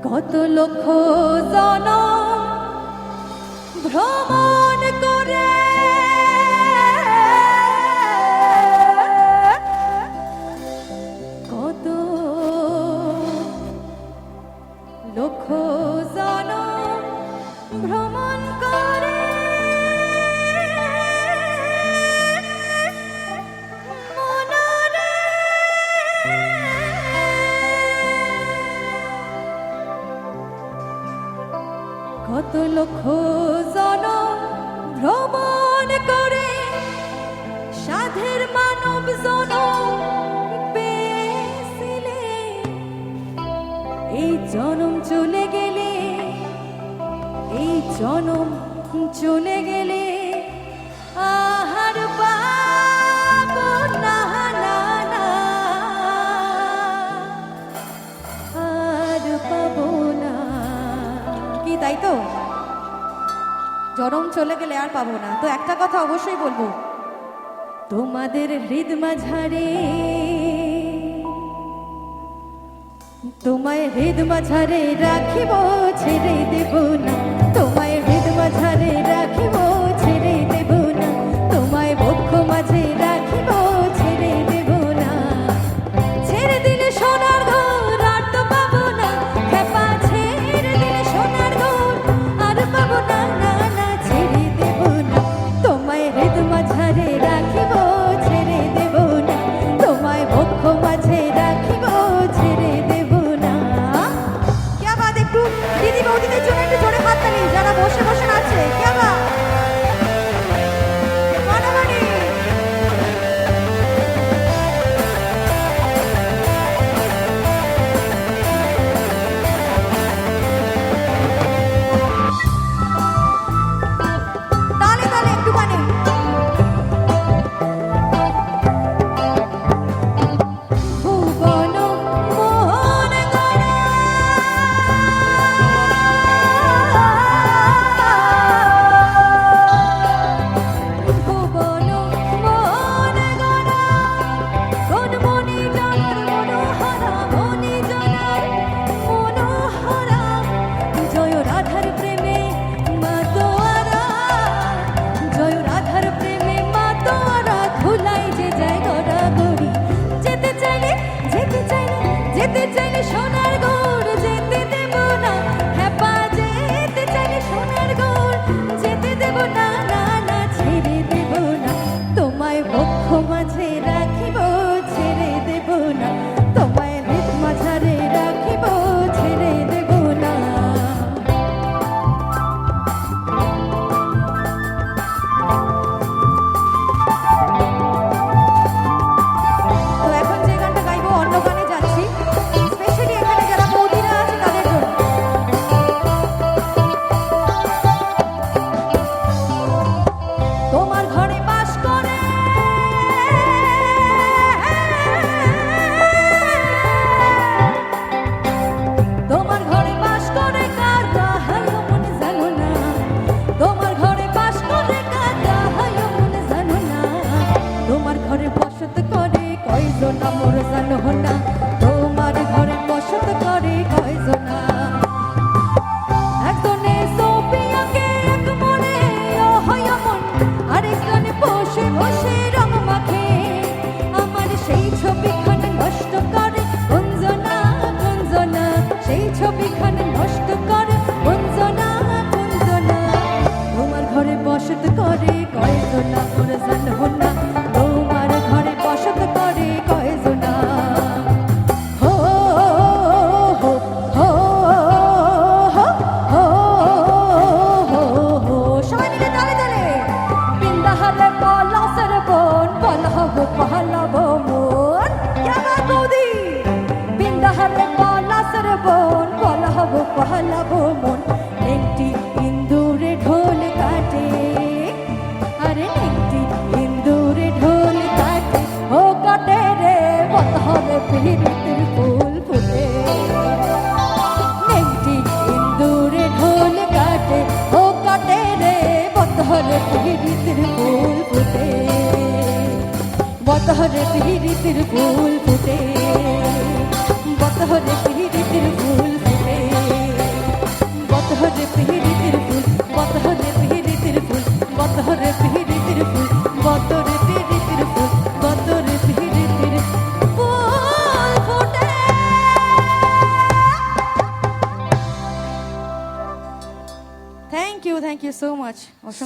কত লক্ষ জনম ভ্রমণ করে কত লক্ষ জনম ভ্রমণ করে কত লক্ষ জনম ভ্রমণ করে সাধের মানব জনম পেয়েছিলে এই জনম চলে গেলে এই জনম চলে গেলে আহার পাবো না আর পাবো না কি তাই তো জনম চলে গেলে আর পাবো না তো একটা কথা অবশ্যই বলবো তোমাদের হৃদ মাঝারে তোমায় হৃদ মাঝারে রাখিব ছেড়ে দেব না তোমায় হৃদ মাঝারে রাখিব ছেড়ে দেব না তোমায় বক্ষ মাঝে রাখিব ছেড়ে দেব না ছেড়ে দিলে সোনার ঘর আর তো পাবো না খেপা ছেড়ে দিলে সোনার ঘর আর পাবো না না ছেড়ে দেব না তোমায় হৃদ মাঝারে রাখিব ছেড়ে দেব না তোমায় বক্ষ মাঝে রাখিব ছেড়ে দেব না क्या बात একটু দিদি বৌদিদের জন্য একটু জোরে হাততালি যারা বসে বসে নাচছে क्या बात মানামানি তালে তালে একটু গানে ভুবন মোহন গড়া ভুবন মোহন গড়া কোন মনি জানার মনোহরা মনি জানার মনোহরা জয় রাধার প্রেমে মা তোয়ারা জয় রাধার প্রেমে মা তোয়ারা ধুলাই যে যায় গড়াগড়ি যেতে চাইলে সোনার গড় যেতে দেব না হ্যাপা যেতে চাইলে সোনার গড় যেতে দেব না ছেড়ে দেব না তোমায় বক্ষ মাঝে রাখিব ছেড়ে দেব না তোমায় হৃদ মাঝারে রাখিব ছেড়ে দেব না তো এখন যে গানটা গাইবো অন্য গানে যাচ্ছি স্পেশালি এখানে যারা বৌদিরা আছে তাদের জন্য তোমার ঘরে বাস করে তোমার ঘরে বাস করে কার হায় মন জানো না তোমার ঘরে বাস করে কার হায় মন জানো না তোমার ঘরে বসত করে কয়জন মোর জানো না তোমার ঘরে বসত করে কয়জন একজনে সোফিয়াকে এক মনে হয় মন আরেকজনে বসে বসে রং মাখে আমার সেই ছবিখান নষ্ট করে কুঞ্জনা সেই ছবিখান নষ্ট করে কুঞ্জনা তোমার ঘরে বসত করে কয়জনা মোর জানো না তোমার ঘরে বসত করে কয়জনা হো হো হো হো হো হো সবাই মিলে তালে তালে বিন্দাহারে পলাশের বন পলাহব পহলাব মন কেমন বৌদি বিন্দাহারে পলাশের বন পলাহব পহলাব মন একটি ইন্দুরে ঢোল কাটে আরে একটি ইন্দুরে ঢোল কাটে ও কাটে রে বতহরে পিরিতির ফুল ফুটে একটি ইন্দুরে ঢোল কাটে ও কাটে রে বতহরে পিরিতির ফুল ফুটে বতহরে পিরিতির ফুল ফুটে বতহরে পিরিতির ফুল ফুটে থ্যাংক ইউ সো মাচ। অসংখ্য